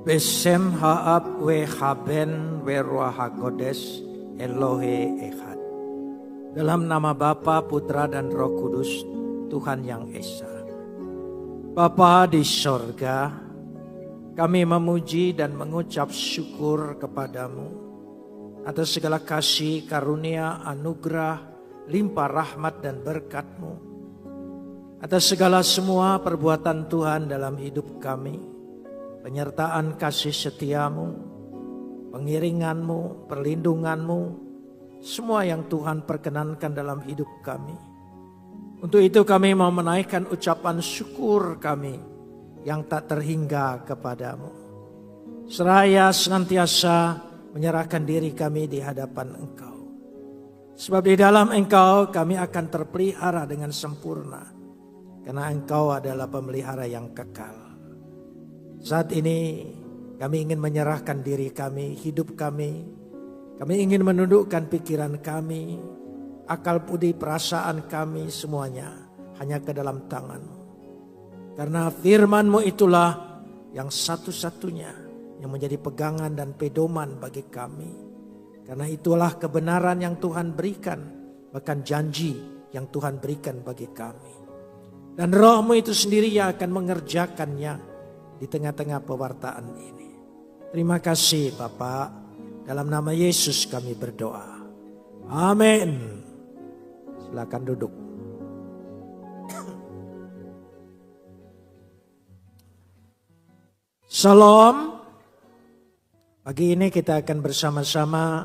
Besem haab we haben we ruah hakodes Elohe Echad. Dalam nama Bapa, Putra dan Roh Kudus, Tuhan yang Esa. Bapa di sorga, kami memuji dan mengucap syukur kepadamu atas segala kasih, karunia, anugerah, limpah rahmat dan berkat-Mu. Atas segala semua perbuatan Tuhan dalam hidup kami, penyertaan kasih setiamu, pengiringanmu, perlindunganmu, semua yang Tuhan perkenankan dalam hidup kami. Untuk itu kami mau menaikkan ucapan syukur kami yang tak terhingga kepadamu. Seraya senantiasa menyerahkan diri kami di hadapan Engkau. Sebab di dalam Engkau kami akan terpelihara dengan sempurna. Karena Engkau adalah pemelihara yang kekal. Saat ini kami ingin menyerahkan diri kami, hidup kami. Kami ingin menundukkan pikiran kami, akal budi perasaan kami semuanya hanya ke dalam tangan-Mu. Karena firman-Mu itulah yang satu-satunya yang menjadi pegangan dan pedoman bagi kami. Karena itulah kebenaran yang Tuhan berikan, bahkan janji yang Tuhan berikan bagi kami. Dan Roh-Mu itu sendiri yang akan mengerjakannya di tengah-tengah pewartaan ini. Terima kasih Bapak, dalam nama Yesus kami berdoa. Amin. Silakan duduk. Shalom. Pagi ini kita akan bersama-sama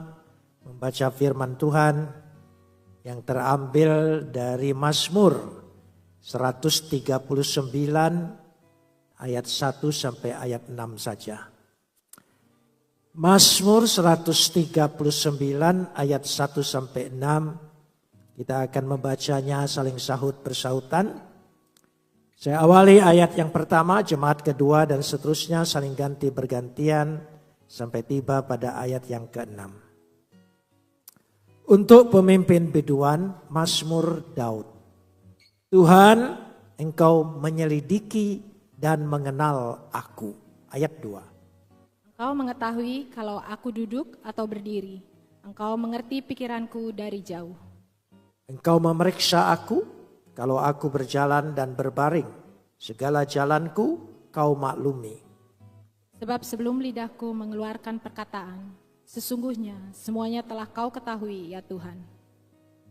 membaca firman Tuhan yang terambil dari Mazmur 139 ayat 1 sampai ayat 6 saja. Mazmur 139 ayat 1 sampai 6. Kita akan membacanya saling sahut bersautan. Saya awali ayat yang pertama, jemaat kedua dan seterusnya saling ganti bergantian sampai tiba pada ayat yang ke-6. Untuk pemimpin biduan, Mazmur Daud. Tuhan, Engkau menyelidiki dan mengenal aku. Ayat 2. Engkau mengetahui kalau aku duduk atau berdiri. Engkau mengerti pikiranku dari jauh. Engkau memeriksa aku kalau aku berjalan dan berbaring. Segala jalanku Kau maklumi. Sebab sebelum lidahku mengeluarkan perkataan, sesungguhnya semuanya telah Kau ketahui ya Tuhan.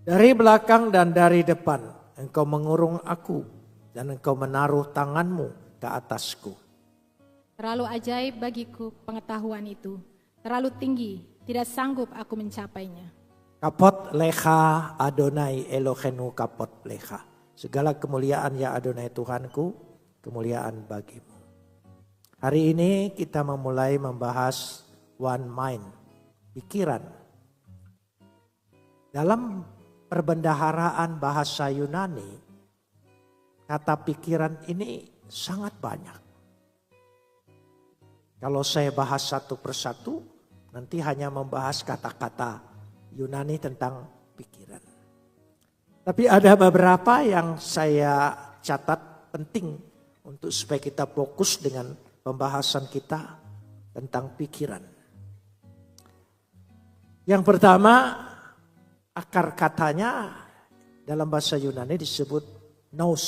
Dari belakang dan dari depan Engkau mengurung aku dan Engkau menaruh tangan-Mu ke atasku. Terlalu ajaib bagiku pengetahuan itu, terlalu tinggi, tidak sanggup aku mencapainya. Kapot lecha Adonai Elohenu kapot lecha. Segala kemuliaan ya Adonai Tuhanku, kemuliaan bagimu. Hari ini kita memulai membahas one mind, pikiran. Dalam perbendaharaan bahasa Yunani, kata pikiran ini sangat banyak. Kalau saya bahas satu persatu, nanti hanya membahas kata-kata Yunani tentang pikiran. Tapi ada beberapa yang saya catat penting untuk supaya kita fokus dengan pembahasan kita tentang pikiran. Yang pertama, akar katanya dalam bahasa Yunani disebut nous.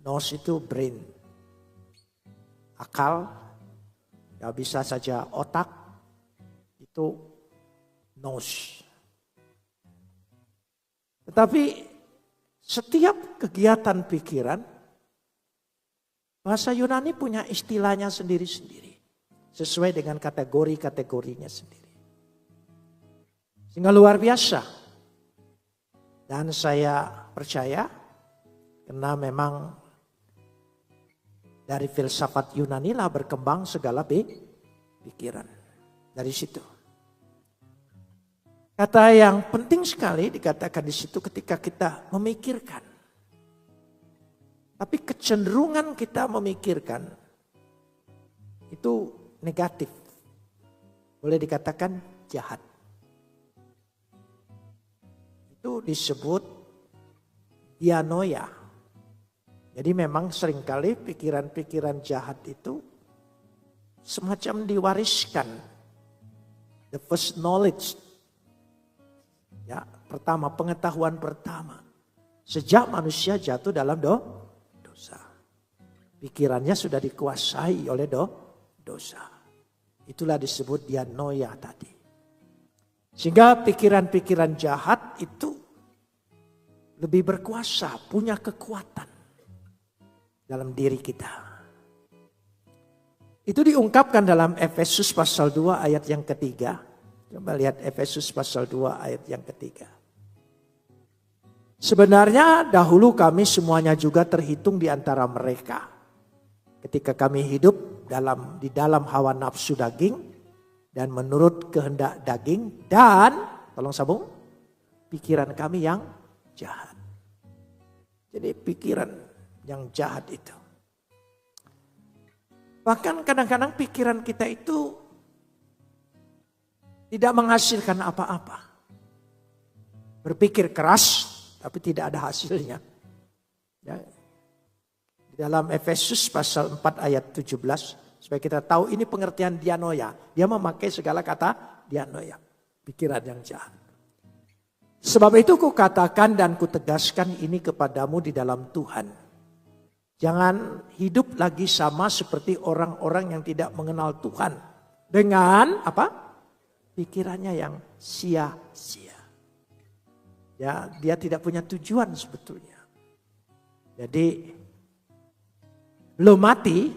Nous itu brain. Akal, ya bisa saja otak, itu nous. Tetapi setiap kegiatan pikiran, bahasa Yunani punya istilahnya sendiri-sendiri. Sesuai dengan kategori-kategorinya sendiri. Sehingga luar biasa. Dan saya percaya karena memang dari filsafat Yunani lah berkembang segala pikiran. Dari situ. Kata yang penting sekali dikatakan di situ ketika kita memikirkan. Tapi kecenderungan kita memikirkan itu negatif. Boleh dikatakan jahat. Itu disebut dianoia. Jadi memang seringkali pikiran-pikiran jahat itu semacam diwariskan. The first knowledge. Ya, pertama, pengetahuan pertama. Sejak manusia jatuh dalam dosa. Pikirannya sudah dikuasai oleh dosa. Itulah disebut dianoia tadi. Sehingga pikiran-pikiran jahat itu lebih berkuasa, punya kekuatan dalam diri kita. Itu diungkapkan dalam Efesus pasal 2 ayat yang ketiga. Coba lihat Efesus pasal 2 ayat yang ketiga. Sebenarnya dahulu kami semuanya juga terhitung di antara mereka. Ketika kami hidup di dalam hawa nafsu daging dan menurut kehendak daging dan, tolong sambung, pikiran kami yang jahat. Jadi pikiran yang jahat itu. Bahkan kadang-kadang pikiran kita itu tidak menghasilkan apa-apa. Berpikir keras tapi tidak ada hasilnya. Ya. Di dalam Efesus pasal 4 ayat 17, supaya kita tahu ini pengertian dianoia. Dia memakai segala kata dianoia, pikiran yang jahat. Sebab itu kukatakan dan kutegaskan ini kepadamu di dalam Tuhan. Jangan hidup lagi sama seperti orang-orang yang tidak mengenal Tuhan. Dengan apa? Pikirannya yang sia-sia. Ya, dia tidak punya tujuan sebetulnya. Jadi belum mati,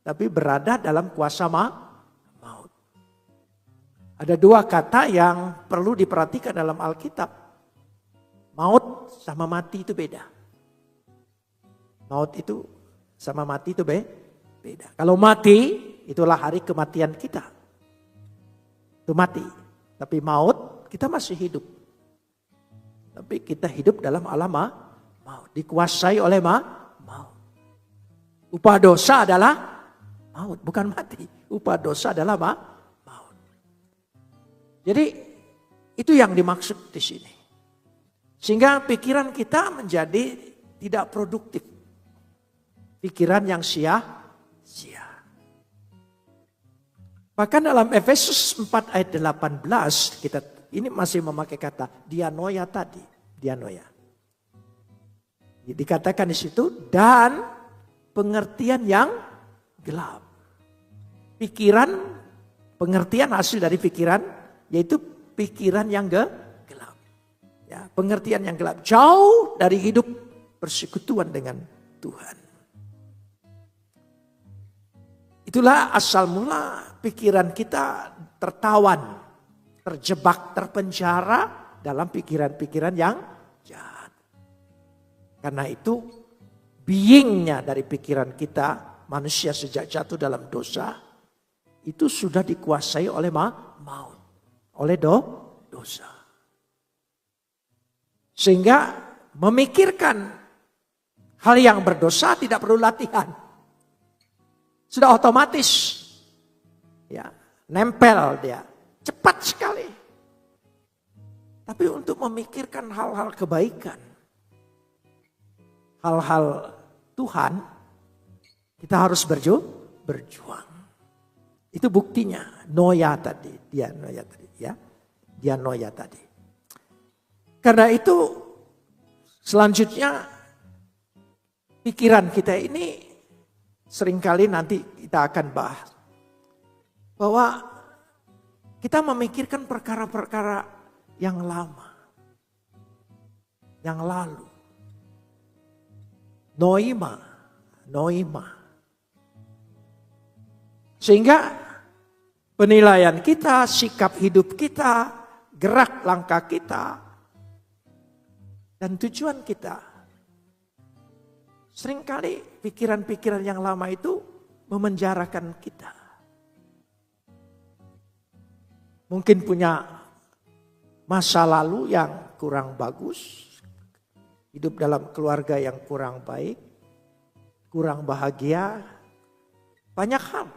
tapi berada dalam kuasa maut. Ada dua kata yang perlu diperhatikan dalam Alkitab. Maut sama mati itu beda. Maut itu sama mati itu beda. Kalau mati, itulah hari kematian kita. Itu mati. Tapi maut, kita masih hidup. Tapi kita hidup dalam alam maut. Dikuasai oleh maut. Upah dosa adalah maut, bukan mati. Upah dosa adalah maut. Jadi itu yang dimaksud di sini. Sehingga pikiran kita menjadi tidak produktif. Pikiran yang sia-sia. Bahkan dalam Efesus 4 ayat 18 kita ini masih memakai kata dianoia tadi, dianoia. Dikatakan di situ dan pengertian yang gelap. Pikiran, pengertian hasil dari pikiran, yaitu pikiran yang gelap. Ya, pengertian yang gelap. Jauh dari hidup persekutuan dengan Tuhan. Itulah asal mula pikiran kita tertawan, terjebak, terpenjara dalam pikiran-pikiran yang jahat. Karena itu beingnya dari pikiran kita, manusia sejak jatuh dalam dosa, itu sudah dikuasai oleh maut, oleh dosa. Sehingga memikirkan hal yang berdosa tidak perlu latihan. Sudah otomatis, ya, nempel dia, cepat sekali. Tapi untuk memikirkan hal-hal kebaikan, hal-hal Tuhan, kita harus berjuang. Itu buktinya, noia tadi, dianoia tadi, ya, dianoia tadi. Karena itu selanjutnya pikiran kita ini seringkali nanti kita akan bahas bahwa kita memikirkan perkara-perkara yang lama, yang lalu. Noima. Sehingga penilaian kita, sikap hidup kita, gerak langkah kita, dan tujuan kita. Seringkali pikiran-pikiran yang lama itu memenjarakan kita. Mungkin punya masa lalu yang kurang bagus. Hidup dalam keluarga yang kurang baik, kurang bahagia, banyak hal.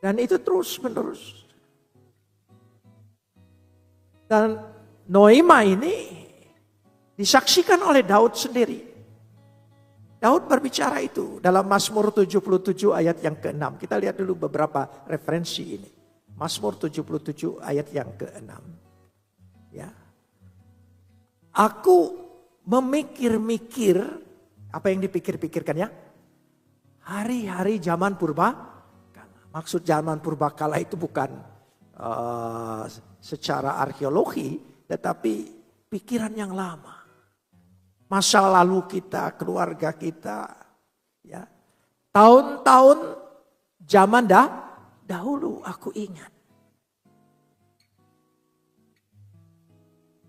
Dan itu terus menerus. Dan noima ini disaksikan oleh Daud sendiri. Daud berbicara itu dalam Mazmur 77 ayat yang ke-6. Kita lihat dulu beberapa referensi ini. Mazmur 77 ayat yang ke-6. Ya. Aku memikir-mikir, apa yang dipikir-pikirkan ya? Hari-hari zaman purba. Maksud zaman purbakala itu bukan secara arkeologi, tetapi pikiran yang lama. Masa lalu kita, keluarga kita, ya. Tahun-tahun zaman dahulu aku ingat.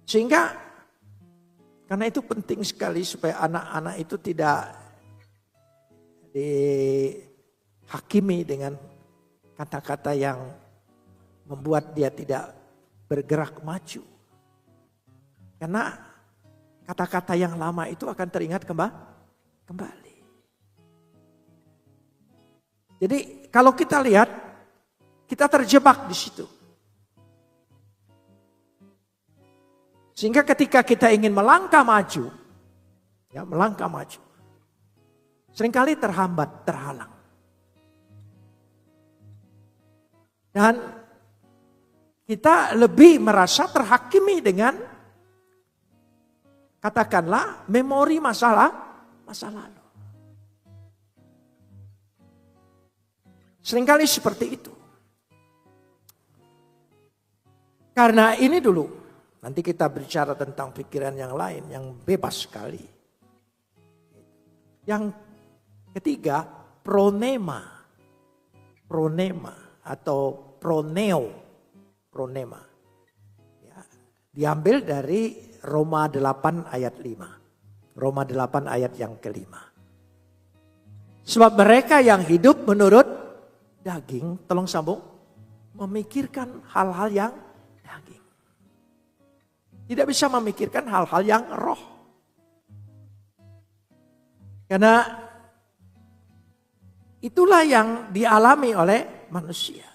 Sehingga karena itu penting sekali supaya anak-anak itu tidak dihakimi dengan kata-kata yang membuat dia tidak bergerak maju. Karena kata-kata yang lama itu akan teringat kembali. Jadi kalau kita lihat, kita terjebak di situ. Sehingga ketika kita ingin melangkah maju, seringkali terhambat, terhalang. Dan kita lebih merasa terhakimi dengan katakanlah memori masa lalu. Seringkali seperti itu. Karena ini dulu, nanti kita bicara tentang pikiran yang lain yang bebas sekali. Yang ketiga, pronema atau pronema. Ya, diambil dari Roma 8 ayat 5. Roma 8 ayat yang kelima. Sebab mereka yang hidup menurut daging, tolong sambung, memikirkan hal-hal yang daging. Tidak bisa memikirkan hal-hal yang roh. Karena itulah yang dialami oleh manusia.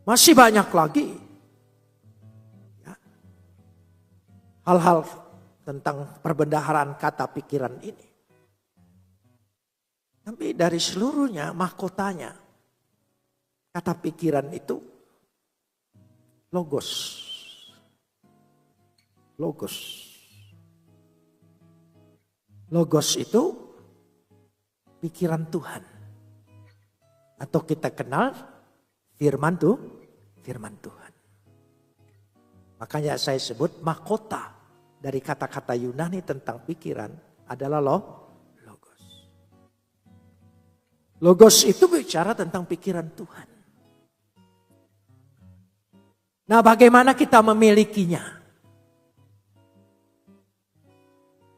Masih banyak lagi ya, hal-hal tentang perbendaharaan kata pikiran ini. Tapi dari seluruhnya mahkotanya kata pikiran itu logos. Logos itu pikiran Tuhan. Atau kita kenal firman Tuhan. Makanya saya sebut mahkota dari kata-kata Yunani tentang pikiran adalah logos. Logos itu bicara tentang pikiran Tuhan. Nah, bagaimana kita memilikinya?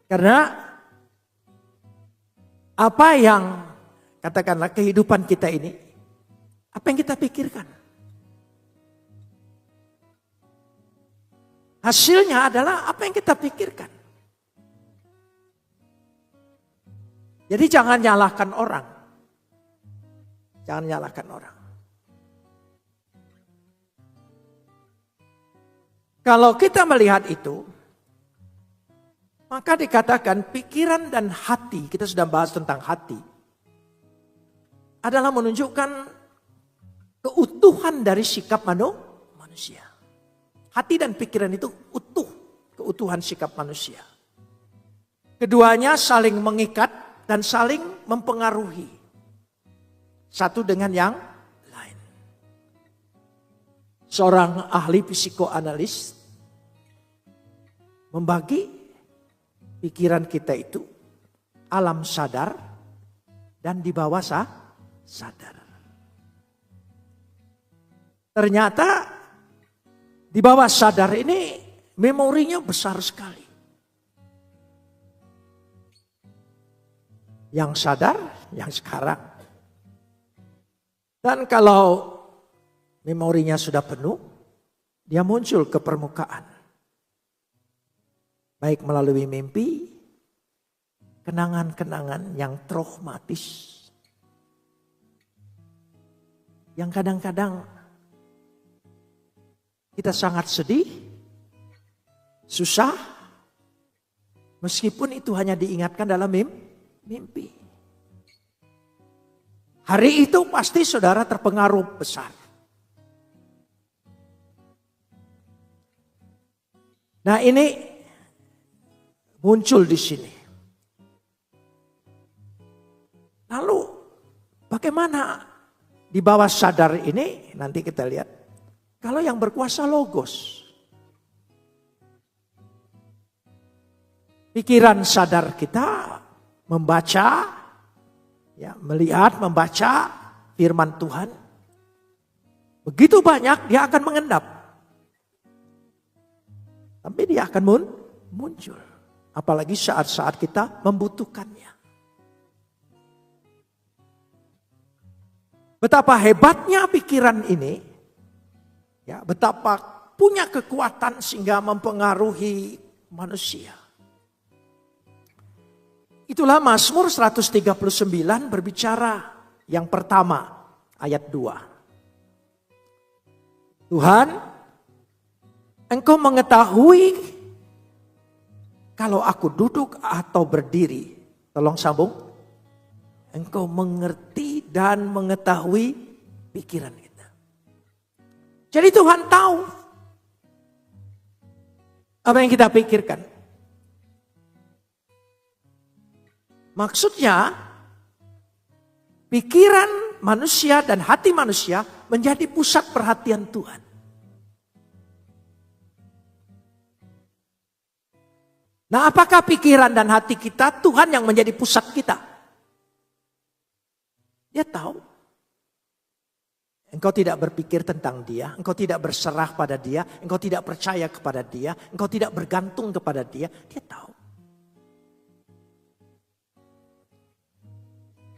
Karena apa yang katakanlah kehidupan kita ini, apa yang kita pikirkan? Hasilnya adalah apa yang kita pikirkan. Jadi jangan nyalahkan orang. Jangan nyalahkan orang. Kalau kita melihat itu, maka dikatakan pikiran dan hati, kita sudah bahas tentang hati, adalah menunjukkan keutuhan dari sikap manusia. Hati dan pikiran itu utuh, keutuhan sikap manusia. Keduanya saling mengikat dan saling mempengaruhi. Satu dengan yang lain. Seorang ahli psikoanalis membagi pikiran kita itu alam sadar dan di bawah sadar. Ternyata di bawah sadar ini memorinya besar sekali. Yang sadar, yang sekarang. Dan kalau memorinya sudah penuh, dia muncul ke permukaan. Baik melalui mimpi, kenangan-kenangan yang traumatis. Yang kadang-kadang kita sangat sedih, susah, meskipun itu hanya diingatkan dalam mimpi. Hari itu pasti saudara terpengaruh besar. Nah, ini muncul di sini. Lalu bagaimana di bawah sadar ini, nanti kita lihat. Kalau yang berkuasa logos. Pikiran sadar kita membaca, ya, melihat, membaca firman Tuhan. Begitu banyak dia akan mengendap. Tapi dia akan muncul. Apalagi saat-saat kita membutuhkannya. Betapa hebatnya pikiran ini. Ya, betapa punya kekuatan sehingga mempengaruhi manusia. Itulah Mazmur 139 berbicara yang pertama, ayat 2. Tuhan, Engkau mengetahui kalau aku duduk atau berdiri. Tolong sambung. Engkau mengerti dan mengetahui pikiran kita. Jadi Tuhan tahu apa yang kita pikirkan. Maksudnya, pikiran manusia dan hati manusia menjadi pusat perhatian Tuhan. Nah, apakah pikiran dan hati kita Tuhan yang menjadi pusat kita? Dia tahu. Engkau tidak berpikir tentang dia, engkau tidak berserah pada dia, engkau tidak percaya kepada dia, engkau tidak bergantung kepada dia. Dia tahu.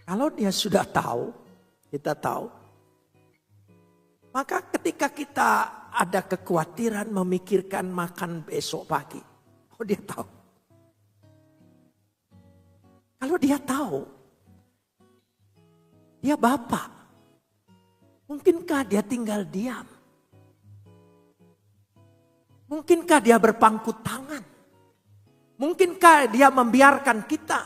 Kalau dia sudah tahu, kita tahu. Maka ketika kita ada kekhawatiran memikirkan makan besok pagi, oh dia tahu. Kalau dia tahu, dia Bapa, mungkinkah dia tinggal diam? Mungkinkah dia berpangku tangan? Mungkinkah dia membiarkan kita?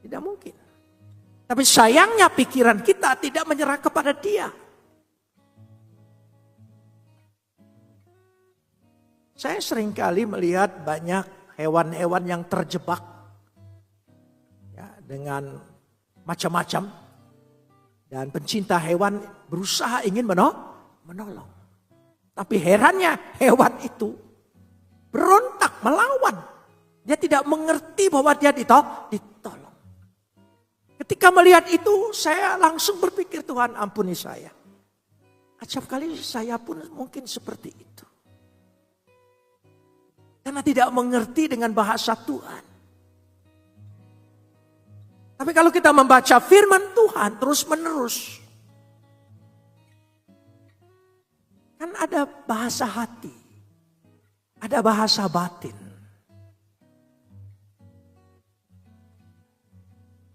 Tidak mungkin. Tapi sayangnya pikiran kita tidak menyerah kepada dia. Saya seringkali melihat banyak hewan-hewan yang terjebak ya, dengan macam-macam. Dan pencinta hewan berusaha ingin menolong. Tapi herannya hewan itu berontak, melawan. Dia tidak mengerti bahwa dia ditolong. Ketika melihat itu saya langsung berpikir, Tuhan ampuni saya. Acap kali saya pun mungkin seperti itu. Karena tidak mengerti dengan bahasa Tuhan. Tapi kalau kita membaca firman Tuhan terus menerus. Kan ada bahasa hati. Ada bahasa batin.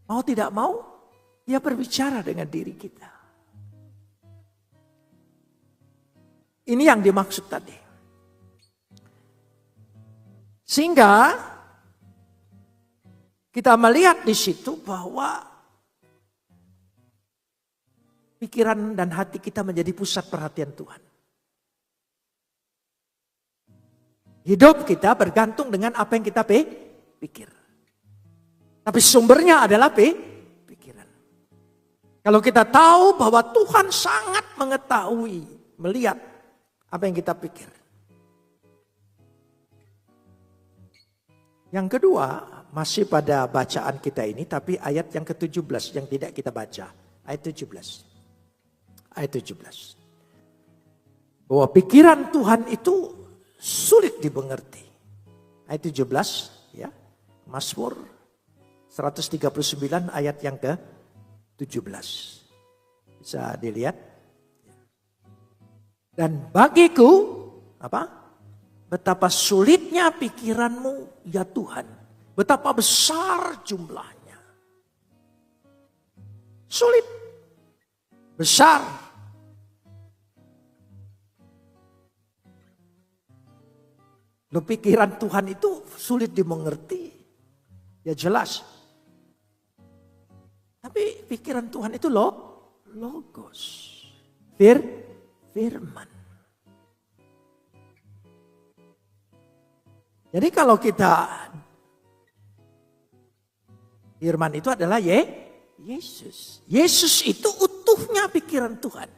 Mau tidak mau, dia berbicara dengan diri kita. Ini yang dimaksud tadi. Sehingga kita melihat di situ bahwa pikiran dan hati kita menjadi pusat perhatian Tuhan. Hidup kita bergantung dengan apa yang kita pikir. Tapi sumbernya adalah pikiran. Kalau kita tahu bahwa Tuhan sangat mengetahui, melihat apa yang kita pikir. Yang kedua, masih pada bacaan kita ini, tapi ayat yang ke-17 yang tidak kita baca. Ayat 17. Ayat 17. Bahwa pikiran Tuhan itu sulit dimengerti. Ayat 17, ya. Mazmur 139 ayat yang ke-17. Bisa dilihat. Dan bagiku, apa? Betapa sulitnya pikiranmu ya Tuhan. Betapa besar jumlahnya. Sulit. Besar. Loh, pikiran Tuhan itu sulit dimengerti. Ya jelas. Tapi pikiran Tuhan itu logos. Firman. Jadi kalau kita, firman itu adalah Yesus. Yesus itu utuhnya pikiran Tuhan.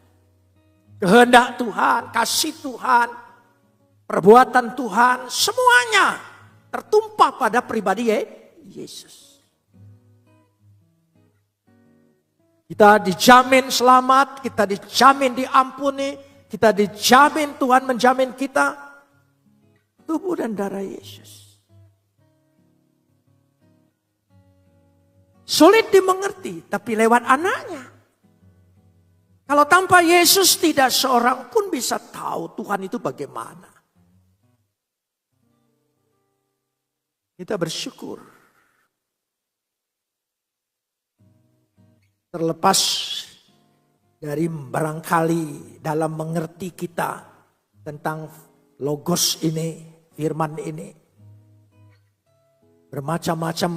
Kehendak Tuhan, kasih Tuhan, perbuatan Tuhan, semuanya tertumpah pada pribadi Yesus. Kita dijamin selamat, kita dijamin diampuni, kita dijamin Tuhan menjamin kita. Tubuh dan darah Yesus. Sulit dimengerti, tapi lewat anaknya. Kalau tanpa Yesus tidak seorang pun bisa tahu Tuhan itu bagaimana. Kita bersyukur. Terlepas dari barangkali dalam mengerti kita tentang logos ini, firman ini. Bermacam-macam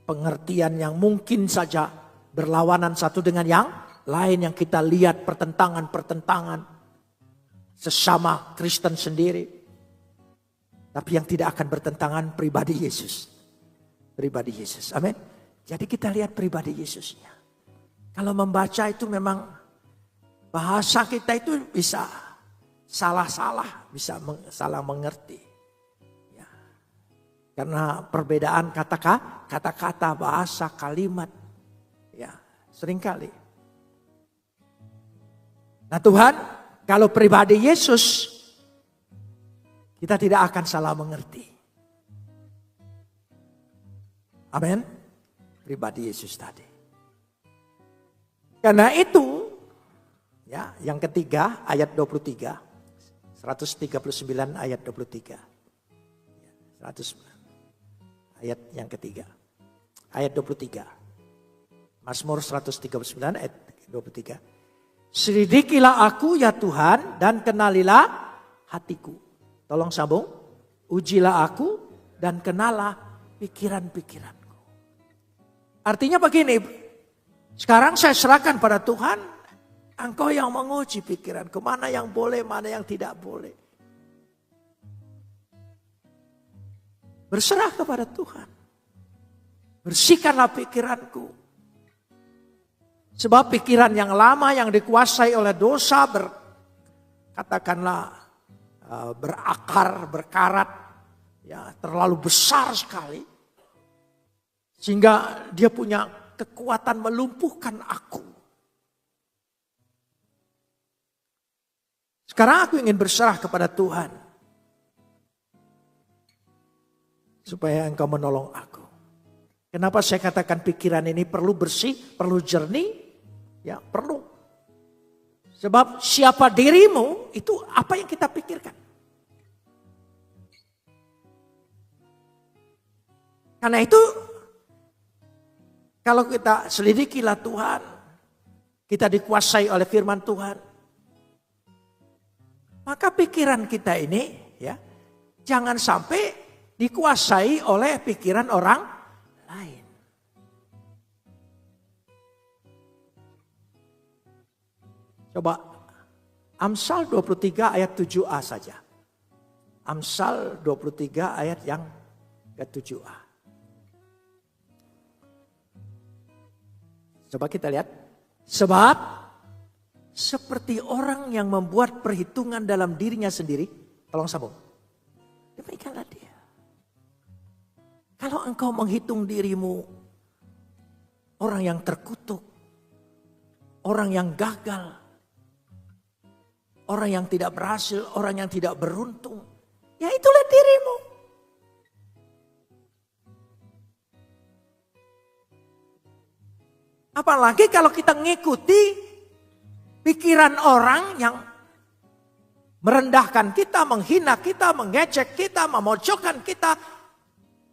pengertian yang mungkin saja berlawanan satu dengan yang lain, yang kita lihat pertentangan-pertentangan sesama Kristen sendiri. Tapi yang tidak akan bertentangan pribadi Yesus. Pribadi Yesus. Amin. Jadi kita lihat pribadi Yesusnya. Kalau membaca itu memang bahasa kita itu bisa salah-salah, bisa salah mengerti. Ya. Karena perbedaan kata-kata, bahasa, kalimat. Ya, seringkali. Nah Tuhan, kalau pribadi Yesus, kita tidak akan salah mengerti. Amin. Pribadi Yesus tadi. Karena itu, ya, yang ketiga ayat 23. 139 ayat 23. 100 ayat yang ketiga. Ayat 23. Mazmur 139 ayat 23. Selidikilah aku ya Tuhan dan kenalilah hatiku. Tolong sambung. Ujilah aku dan kenalah pikiran-pikiranku. Artinya begini. Sekarang saya serahkan pada Tuhan. Engkau yang menguji pikiranku. Mana yang boleh, mana yang tidak boleh. Berserah kepada Tuhan. Bersihkanlah pikiranku. Sebab pikiran yang lama yang dikuasai oleh dosa katakanlah berakar, berkarat, ya terlalu besar sekali. Sehingga dia punya kekuatan melumpuhkan aku. Sekarang aku ingin berserah kepada Tuhan. Supaya Engkau menolong aku. Kenapa saya katakan pikiran ini perlu bersih, perlu jernih? Ya perlu. Sebab siapa dirimu itu apa yang kita pikirkan. Karena itu kalau kita selidikilah Tuhan, kita dikuasai oleh firman Tuhan, maka pikiran kita ini ya jangan sampai dikuasai oleh pikiran orang lain. Coba Amsal 23 ayat 7a saja. Amsal 23 ayat yang ke-7a. Coba kita lihat. Sebab seperti orang yang membuat perhitungan dalam dirinya sendiri. Tolong sambung. Demikianlah dia. Kalau engkau menghitung dirimu orang yang terkutuk, orang yang gagal, orang yang tidak berhasil, orang yang tidak beruntung, ya itulah dirimu. Apalagi kalau kita mengikuti pikiran orang yang merendahkan kita, menghina kita, mengejek kita, memojokkan kita.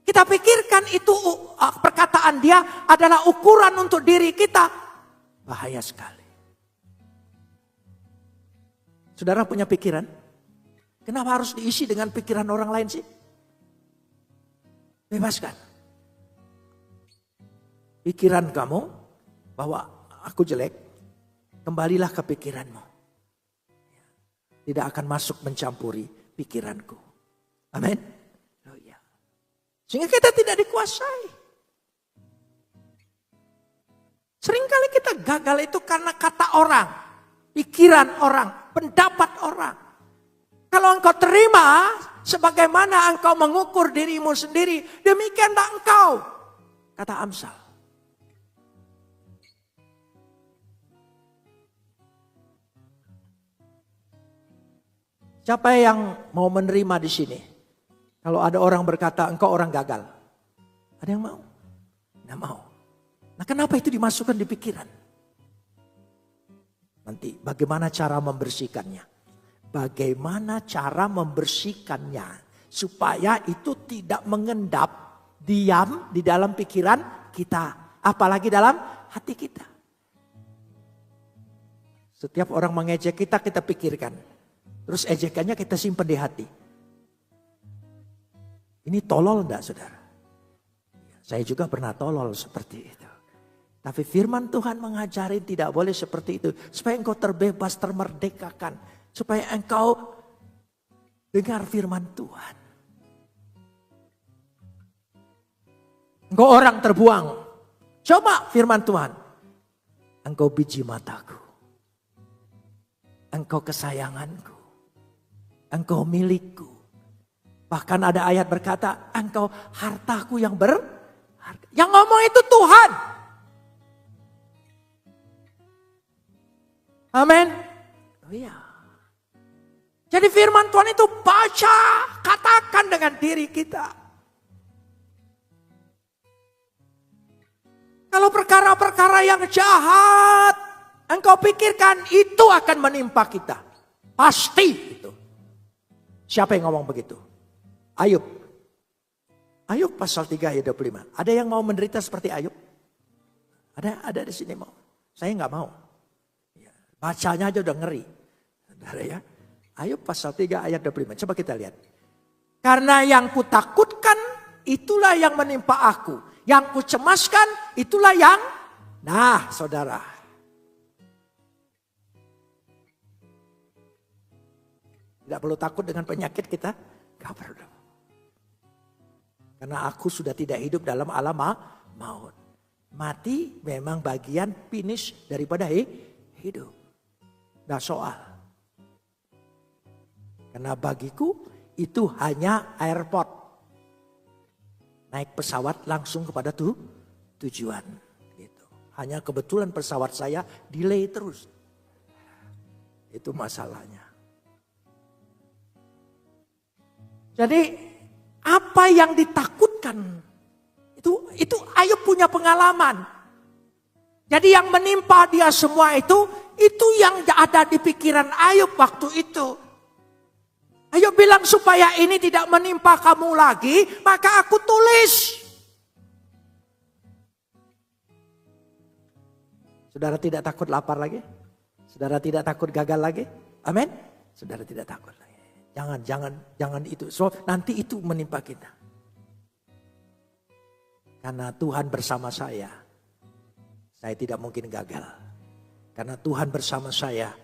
Kita pikirkan itu perkataan dia adalah ukuran untuk diri kita. Bahaya sekali. Saudara punya pikiran? Kenapa harus diisi dengan pikiran orang lain sih? Bebaskan. Pikiran kamu bahwa aku jelek, kembalilah ke pikiranmu. Tidak akan masuk mencampuri pikiranku. Amin. Sehingga kita tidak dikuasai. Seringkali kita gagal itu karena kata orang, pikiran orang, pendapat orang. Kalau engkau terima sebagaimana engkau mengukur dirimu sendiri, demikianlah engkau. Kata Amsal. Siapa yang mau menerima di sini? Kalau ada orang berkata engkau orang gagal. Ada yang mau? Nggak mau. Nah, kenapa itu dimasukkan di pikiran? Nanti bagaimana cara membersihkannya? Bagaimana cara membersihkannya supaya itu tidak mengendap, diam di dalam pikiran kita, apalagi dalam hati kita. Setiap orang mengejek kita, kita pikirkan. Terus ejekannya kita simpan di hati. Ini tolol enggak, saudara? Saya juga pernah tolol seperti itu. Tapi firman Tuhan mengajari tidak boleh seperti itu. Supaya engkau terbebas, termerdekakan. Supaya engkau dengar firman Tuhan. Engkau orang terbuang. Coba firman Tuhan. Engkau biji mataku. Engkau kesayanganku. Engkau milikku. Bahkan ada ayat berkata, engkau hartaku yang berharga. Yang ngomong itu Tuhan. Amin. Oh iya. Jadi firman Tuhan itu baca, katakan dengan diri kita. Kalau perkara-perkara yang jahat, engkau pikirkan itu akan menimpa kita. Pasti itu. Siapa yang ngomong begitu? Ayub. Ayub pasal 3 ayat 25. Ada yang mau menderita seperti Ayub? Ada di sini mau. Saya nggak mau. Bacanya aja udah ngeri. Saudara ya. Ayub pasal 3 ayat 25. Coba kita lihat. Karena yang kutakutkan itulah yang menimpa aku. Yang kucemaskan itulah yang. Nah saudara. Tidak perlu takut dengan penyakit kita. Gak perlu. Karena aku sudah tidak hidup dalam alam maut. Mati memang bagian finish daripada hidup. Nah soal. Karena bagiku itu hanya airport. Naik pesawat langsung kepada tujuan. Gitu. Hanya kebetulan pesawat saya delay terus. Itu masalahnya. Jadi apa yang ditakutkan itu Ayub punya pengalaman. Jadi yang menimpa dia semua itu yang ada di pikiran Ayub waktu itu. Ayub bilang supaya ini tidak menimpa kamu lagi, maka aku tulis. Saudara tidak takut lapar lagi? Saudara tidak takut gagal lagi? Amin? Saudara tidak takut lagi. Jangan itu. So nanti itu menimpa kita. Karena Tuhan bersama saya tidak mungkin gagal. Karena Tuhan bersama saya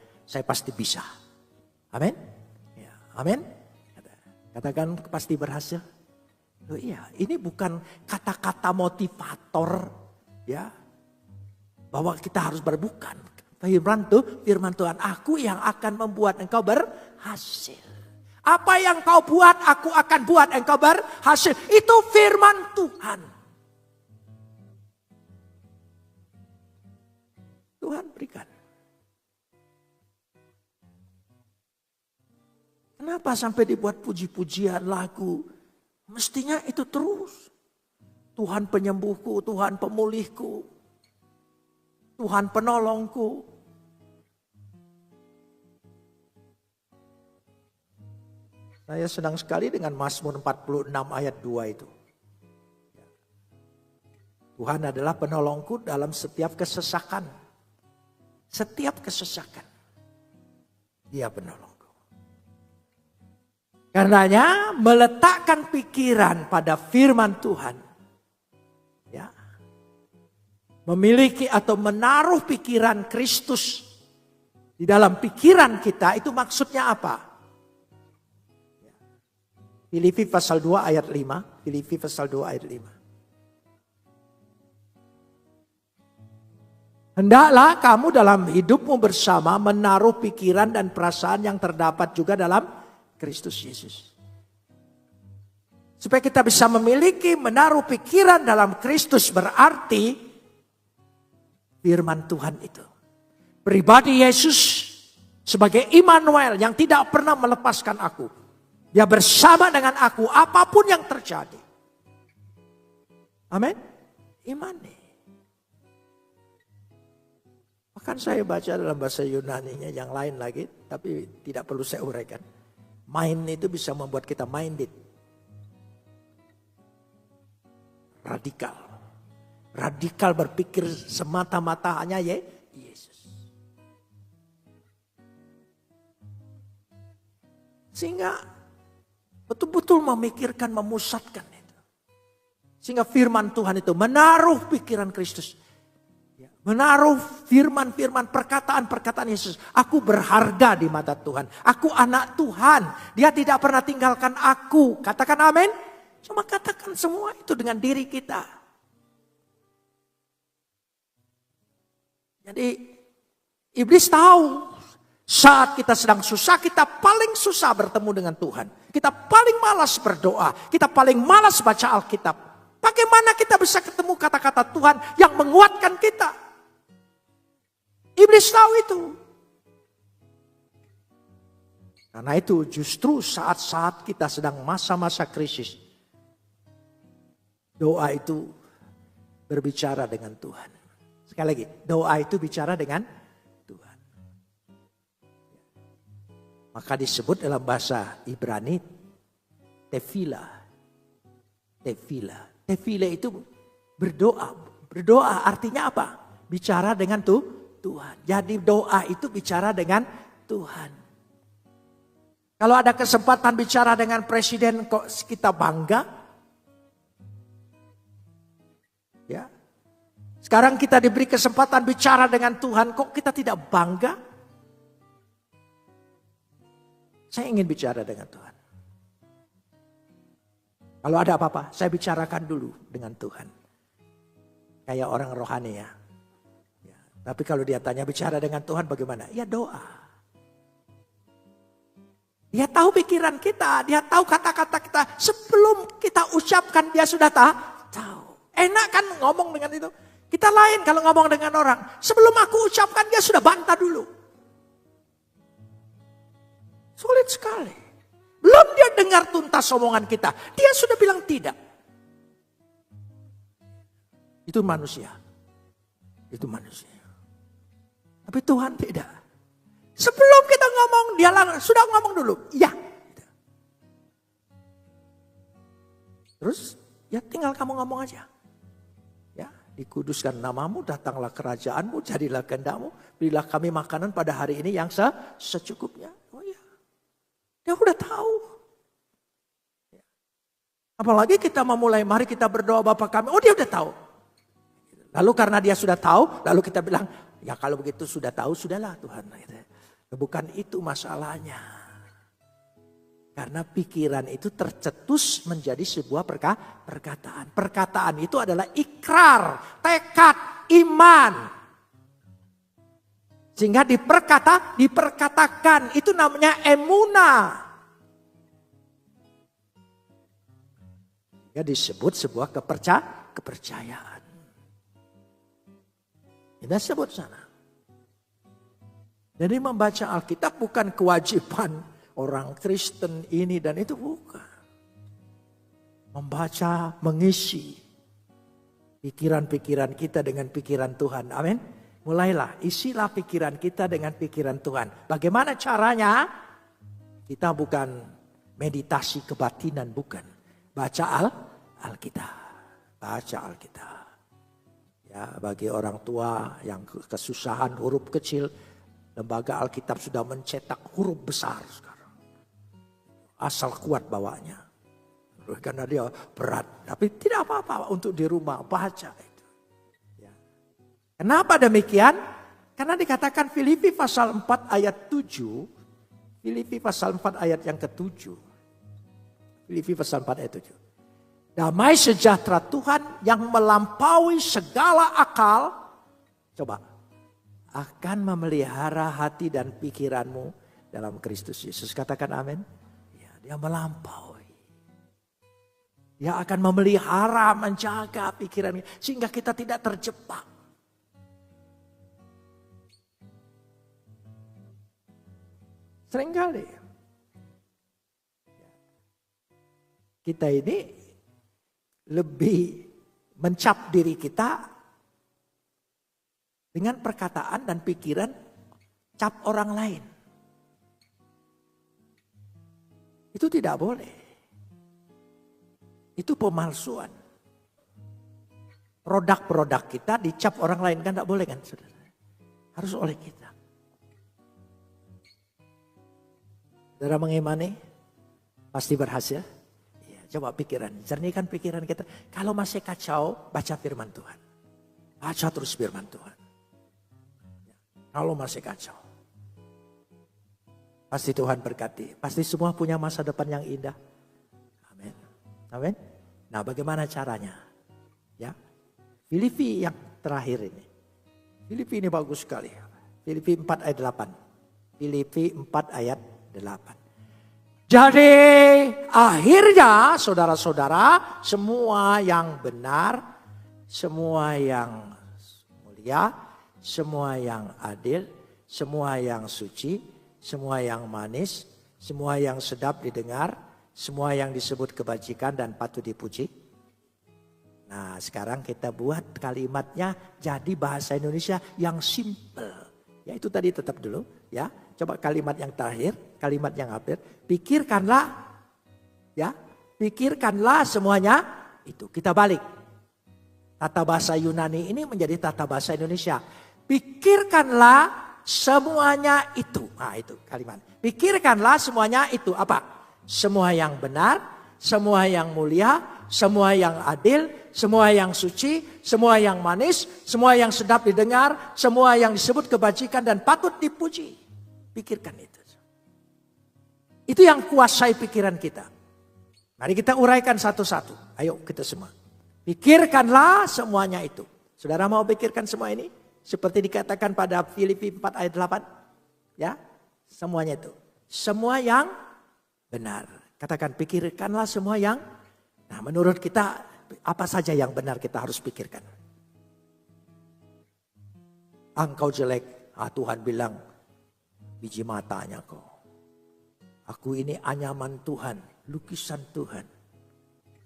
pasti bisa. Amin? Ya, amin? Katakan pasti berhasil. Oh iya, ini bukan kata-kata motivator, ya, bahwa kita harus berbukan. Firman Tuhan, aku yang akan membuat engkau berhasil. Apa yang kau buat, aku akan buat engkau berhasil. Itu firman Tuhan. Tuhan berikan. Kenapa sampai dibuat puji-pujian lagu? Mestinya itu terus. Tuhan penyembuhku, Tuhan pemulihku, Tuhan penolongku. Saya senang sekali dengan Mazmur 46 ayat 2 itu. Tuhan adalah penolongku dalam setiap kesesakan. Setiap kesesakan. Dia penolongku. Karenanya meletakkan pikiran pada firman Tuhan. Ya. Memiliki atau menaruh pikiran Kristus di dalam pikiran kita, itu maksudnya apa? Filipi pasal 2 ayat 5. Filipi pasal 2 ayat 5. Hendaklah kamu dalam hidupmu bersama menaruh pikiran dan perasaan yang terdapat juga dalam Kristus Yesus. Supaya kita bisa memiliki, menaruh pikiran dalam Kristus, berarti firman Tuhan itu. Pribadi Yesus sebagai Immanuel yang tidak pernah melepaskan aku. Dia bersama dengan aku apapun yang terjadi. Amin. Imani. Bahkan saya baca dalam bahasa Yunaninya yang lain lagi, tapi tidak perlu saya uraikan. Mind itu bisa membuat kita minded. Radikal. Radikal berpikir semata-mata hanya Yesus. Sehingga betul-betul memikirkan, memusatkan itu. Sehingga firman Tuhan itu menaruh pikiran Kristus. Menaruh firman-firman, perkataan-perkataan Yesus. Aku berharga di mata Tuhan. Aku anak Tuhan. Dia tidak pernah tinggalkan aku. Katakan amin. Cuma katakan semua itu dengan diri kita. Jadi iblis tahu saat kita sedang susah, kita paling susah bertemu dengan Tuhan. Kita paling malas berdoa. Kita paling malas baca Alkitab. Bagaimana kita bisa ketemu kata-kata Tuhan yang menguatkan kita? Iblis tahu itu. Karena itu justru saat-saat kita sedang masa-masa krisis, doa itu berbicara dengan Tuhan. Sekali lagi, doa itu bicara dengan Tuhan. Maka disebut dalam bahasa Ibrani tefillah. Tefillah. Tefillah itu berdoa. Berdoa artinya apa? Bicara dengan Tuhan. Jadi doa itu bicara dengan Tuhan. Kalau ada kesempatan bicara dengan presiden kok kita bangga? Ya. Sekarang kita diberi kesempatan bicara dengan Tuhan, kok kita tidak bangga? Saya ingin bicara dengan Tuhan. Kalau ada apa-apa, saya bicarakan dulu dengan Tuhan. Kayak orang rohani ya. Tapi kalau dia tanya bicara dengan Tuhan bagaimana? Ya doa. Dia tahu pikiran kita, dia tahu kata-kata kita. Sebelum kita ucapkan dia sudah tahu. Enak kan ngomong dengan itu? Kita lain kalau ngomong dengan orang. Sebelum aku ucapkan dia sudah bantah dulu. Sulit sekali. Belum dia dengar tuntas omongan kita. Dia sudah bilang tidak. Itu manusia. Itu manusia. Tapi Tuhan tidak. Sebelum kita ngomong, dia sudah ngomong dulu. Ya. Terus, ya tinggal kamu ngomong aja. Ya, dikuduskan namamu, datanglah kerajaanmu, jadilah kehendakmu. Berilah kami makanan pada hari ini yang secukupnya. Oh ya, dia udah tahu. Apalagi kita memulai, mari kita berdoa Bapa kami. Oh dia udah tahu. Lalu karena dia sudah tahu, lalu kita bilang, ya kalau begitu sudah tahu, sudahlah Tuhan. Bukan itu masalahnya. Karena pikiran itu tercetus menjadi sebuah perkataan. Perkataan itu adalah ikrar, tekad, iman. Sehingga diperkatakan, itu namanya emunah. Ya disebut sebuah kepercayaan. Kita sebut sana. Jadi membaca Alkitab bukan kewajiban orang Kristen ini dan itu, bukan. Membaca, mengisi pikiran-pikiran kita dengan pikiran Tuhan. Amin. Mulailah, isilah pikiran kita dengan pikiran Tuhan. Bagaimana caranya? Kita bukan meditasi kebatinan, bukan. Baca Alkitab. Baca Alkitab. Ya, bagi orang tua yang kesusahan huruf kecil, lembaga Alkitab sudah mencetak huruf besar sekarang. asal kuat bawanya. Karena dia berat, tapi tidak apa-apa untuk di rumah baca itu. Ya. Kenapa demikian? Karena dikatakan Filipi pasal 4 ayat 7. Filipi pasal 4 ayat yang ke-7. Filipi pasal 4 ayat 7. Damai sejahtera Tuhan yang melampaui segala akal. Coba. Akan memelihara hati dan pikiranmu dalam Kristus Yesus. Katakan amin. Ya, dia melampaui. Dia akan memelihara, menjaga pikiran sehingga kita tidak terjebak. Seringkali kita ini lebih mencap diri kita dengan perkataan dan pikiran cap orang lain. Itu tidak boleh. Itu pemalsuan. Produk-produk kita dicap orang lain kan tidak boleh kan saudara. Harus oleh kita. Saudara mengimani pasti berhasil. Ya, coba pikiran, jernihkan pikiran kita. Kalau masih kacau, baca firman Tuhan. Baca terus firman Tuhan. Ya, kalau masih kacau. Pasti Tuhan berkati. Pasti semua punya masa depan yang indah. Amin. Nah, bagaimana caranya? Ya. Filipi yang terakhir ini. Filipi ini bagus sekali. Filipi 4 ayat 8. Filipi 4 ayat 8. Jadi akhirnya saudara-saudara, semua yang benar, semua yang mulia, semua yang adil, semua yang suci, semua yang manis, semua yang sedap didengar, semua yang disebut kebajikan dan patut dipuji. Nah, sekarang kita buat kalimatnya jadi bahasa Indonesia yang simple. Ya, itu tadi tetap dulu ya. Coba kalimat yang terakhir, kalimat yang hampir. Pikirkanlah ya, pikirkanlah semuanya itu. Kita balik. Tata bahasa Yunani ini menjadi tata bahasa Indonesia. Pikirkanlah semuanya itu. Nah, itu kalimat. Pikirkanlah semuanya itu apa? Semua yang benar, semua yang mulia, semua yang adil, semua yang suci, semua yang manis, semua yang sedap didengar, semua yang disebut kebajikan dan patut dipuji. Pikirkan itu. Itu yang kuasai pikiran kita. Mari kita uraikan satu-satu. Ayo kita semua. Pikirkanlah semuanya itu. Saudara mau pikirkan semua ini? Seperti dikatakan pada Filipi 4 ayat 8. Ya, semuanya itu. Semua yang benar. Katakan pikirkanlah semua yang. Nah, menurut kita apa saja yang benar kita harus pikirkan. Engkau jelek. Tuhan bilang biji matanya kau. Aku ini anyaman Tuhan. Lukisan Tuhan.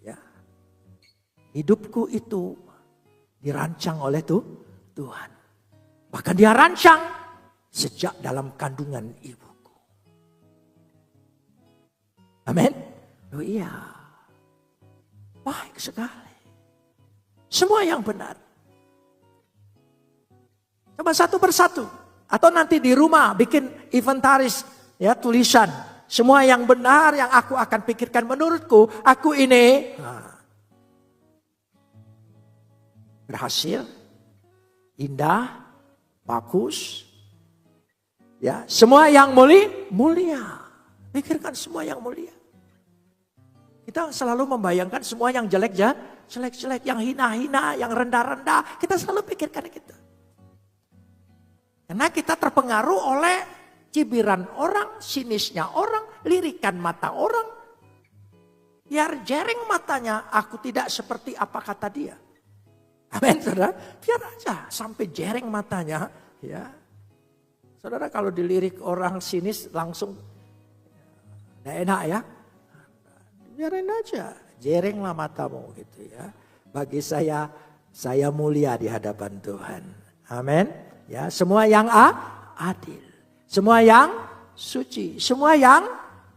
Ya. Hidupku itu dirancang oleh Tuhan. Bahkan dia rancang sejak dalam kandungan ibu. Amin. Oh iya. Baik sekali. Semua yang benar. Coba satu persatu. Atau nanti di rumah bikin inventaris. Ya, tulisan. Semua yang benar yang aku akan pikirkan menurutku. Aku ini. Berhasil. Indah. Bagus. Ya, semua yang mulia. Pikirkan semua yang mulia. Kita selalu membayangkan semua yang jelek-jelek, yang hina-hina, yang rendah-rendah. Kita selalu pikirkan gitu. Karena kita terpengaruh oleh cibiran orang, sinisnya orang, lirikan mata orang. Biar jering matanya, aku tidak seperti apa kata dia. Amin, saudara. Biar aja sampai jering matanya. Ya, saudara kalau dilirik orang sinis langsung tidak enak ya. Biarin aja, jerenglah matamu gitu ya. Bagi saya mulia di hadapan Tuhan. Amin. Ya, semua yang adil, semua yang suci, semua yang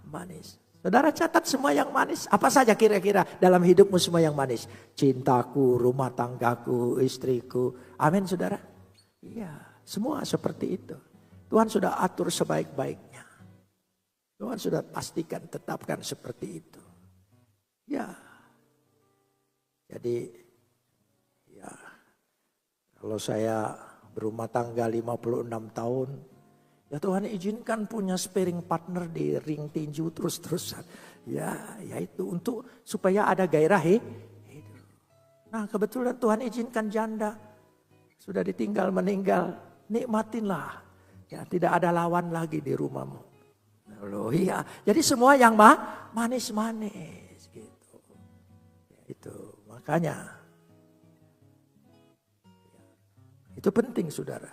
manis. Saudara catat semua yang manis. Apa saja kira-kira dalam hidupmu semua yang manis? Cintaku, rumah tanggaku, istriku. Amin, saudara. Iya, semua seperti itu. Tuhan sudah atur sebaik-baiknya. Tuhan sudah pastikan, tetapkan seperti itu. Ya. Jadi ya, kalau saya berumah tangga 56 tahun, ya Tuhan izinkan punya sparring partner di ring tinju terus-terusan. Ya itu untuk supaya ada gairah hidup. Nah kebetulan Tuhan izinkan janda. Sudah ditinggal meninggal, nikmatinlah. Ya tidak ada lawan lagi di rumahmu. Loh iya, jadi semua yang manis-manis gitu. Ya, itu makanya. Itu penting saudara.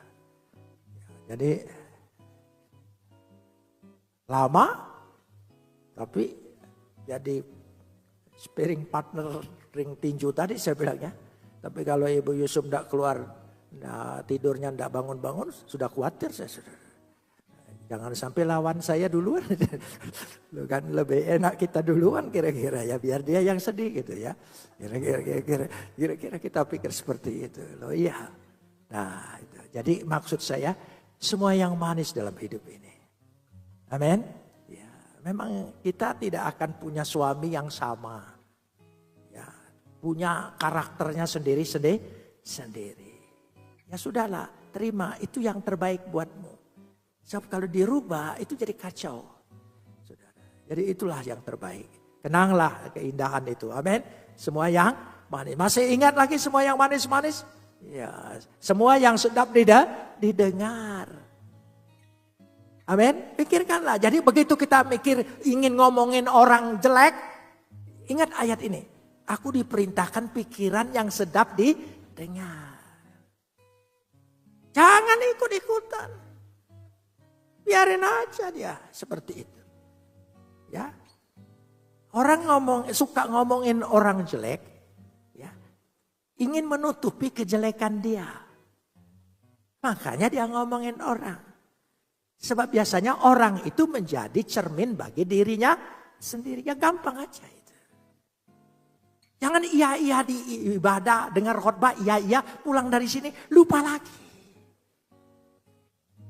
Ya, jadi lama tapi jadi sparring partner ring tinju tadi saya bilangnya. Tapi kalau Ibu Yusuf tidak keluar, tidurnya tidak bangun-bangun, sudah khawatir saya saudara. Jangan sampai lawan saya duluan. Lu kan lebih enak kita duluan kira-kira ya, biar dia yang sedih gitu ya. Kira-kira kita pikir seperti itu. Loh iya. Nah, itu. Jadi maksud saya semua yang manis dalam hidup ini. Amin. Ya, memang kita tidak akan punya suami yang sama. Ya, punya karakternya sendiri-sendiri. Ya sudahlah, terima itu yang terbaik buatmu. Sebab kalau dirubah itu jadi kacau. Saudara. Jadi itulah yang terbaik. Kenanglah keindahan itu. Amin. Semua yang manis. Masih ingat lagi semua yang manis-manis? Ya, semua yang sedap didengar. Amin. Pikirkanlah. Jadi begitu kita mikir ingin ngomongin orang jelek, ingat ayat ini. Aku diperintahkan pikiran yang sedap didengar. Jangan ikut-ikutan. Biarin aja dia seperti itu. Ya. Orang suka ngomongin orang jelek, ya. Ingin menutupi kejelekan dia. Makanya dia ngomongin orang. Sebab biasanya orang itu menjadi cermin bagi dirinya sendiri. Ya gampang aja itu. Jangan iya di ibadah, dengar khotbah, iya pulang dari sini lupa lagi.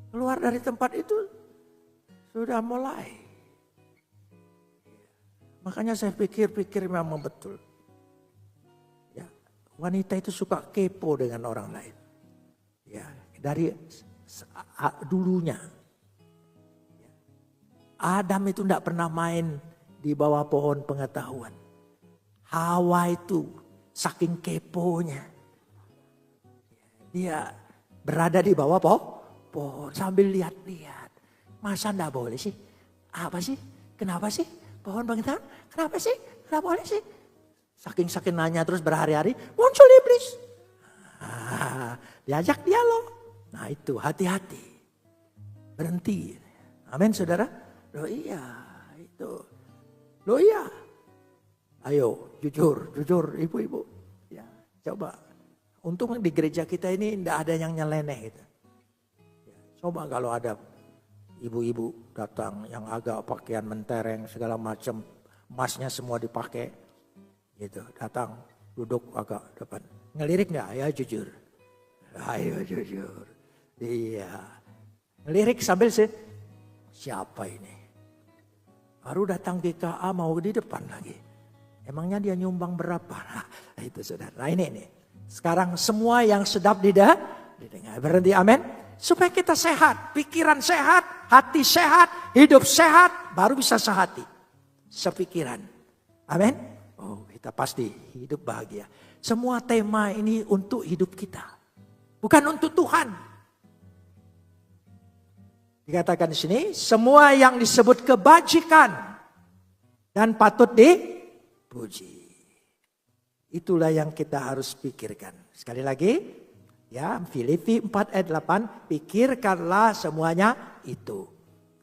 Keluar dari tempat itu sudah mulai. Makanya saya pikir memang betul. Ya, wanita itu suka kepo dengan orang lain. Ya, dari dulunya. Adam itu tidak pernah main di bawah pohon pengetahuan. Hawa itu saking keponya. Dia berada di bawah pohon sambil lihat-lihat. Masa enggak boleh sih? Apa sih? Kenapa sih? Pohon pengetahuan? Kenapa sih? Enggak boleh sih? Saking nanya terus berhari-hari, muncul iblis. Diajak dialog. Nah itu hati-hati. Berhenti. Amin saudara. Loh iya itu. Loh iya. Ayo jujur ibu-ibu. Ya, coba. Untung di gereja kita ini tidak ada yang nyeleneh gitu. Coba kalau ada ibu-ibu datang yang agak pakaian mentereng segala macam, emasnya semua dipakai, gitu. Datang duduk agak depan, ngelirik nggak? Ya jujur, ayo jujur, iya. Ngelirik sambil siapa ini? Baru datang GKA mau di depan lagi. Emangnya dia nyumbang berapa? Nah, itu saudara. Nah ini. Sekarang semua yang sedap didengar, berhenti amin. Supaya kita sehat, pikiran sehat, hati sehat, hidup sehat, baru bisa sehati, sepikiran. Amin. Oh, kita pasti hidup bahagia. Semua tema ini untuk hidup kita, bukan untuk Tuhan. Dikatakan di sini, semua yang disebut kebajikan dan patut dipuji. Itulah yang kita harus pikirkan. Sekali lagi. Ya, Filipi 4 ayat 8, pikirkanlah semuanya itu.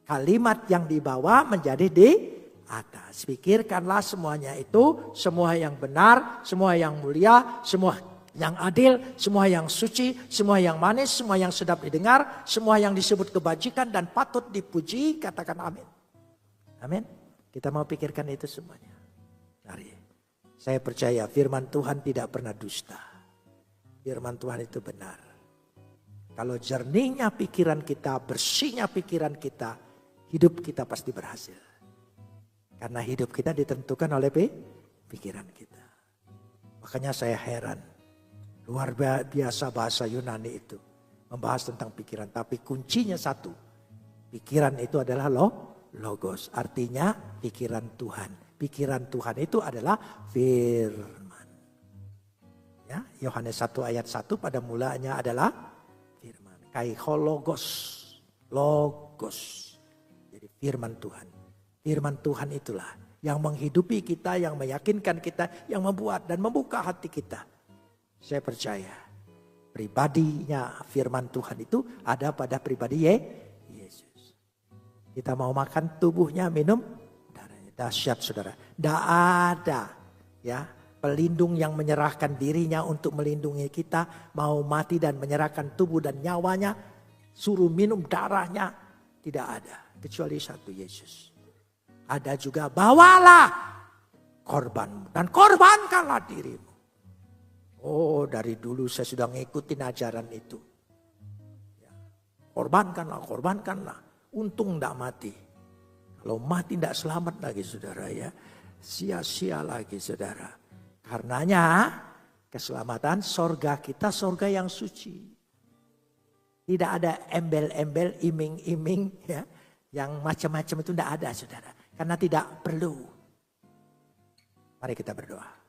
Kalimat yang dibawa menjadi di atas. Pikirkanlah semuanya itu, semua yang benar, semua yang mulia, semua yang adil, semua yang suci, semua yang manis, semua yang sedap didengar, semua yang disebut kebajikan dan patut dipuji, katakan amin. Amin. Kita mau pikirkan itu semuanya. Mari. Saya percaya firman Tuhan tidak pernah dusta. Firman Tuhan itu benar. Kalau jernihnya pikiran kita, bersihnya pikiran kita, hidup kita pasti berhasil. Karena hidup kita ditentukan oleh pikiran kita. Makanya saya heran. Luar biasa bahasa Yunani itu. Membahas tentang pikiran. Tapi kuncinya satu. Pikiran itu adalah logos. Artinya pikiran Tuhan. Pikiran Tuhan itu adalah firman. Ya, Yohanes 1 ayat 1 pada mulanya adalah firman. Kaichologos. Logos. Jadi firman Tuhan. Firman Tuhan itulah yang menghidupi kita, yang meyakinkan kita, yang membuat dan membuka hati kita. Saya percaya pribadinya firman Tuhan itu ada pada pribadi Yesus. Kita mau makan tubuhnya, minum darahnya. Dahsyat saudara. Tidak ada ya pelindung yang menyerahkan dirinya untuk melindungi kita. Mau mati dan menyerahkan tubuh dan nyawanya. Suruh minum darahnya. Tidak ada. Kecuali satu, Yesus. Ada juga bawalah korbanmu dan korbankanlah dirimu. Oh, dari dulu saya sudah ngikutin ajaran itu. Ya. Korbankanlah. Untung tidak mati. Kalau mati tidak selamat lagi saudara ya. Sia-sia lagi saudara. Karenanya keselamatan sorga kita sorga yang suci. Tidak ada embel-embel, iming-iming ya. Yang macam-macam itu tidak ada saudara. Karena tidak perlu. Mari kita berdoa.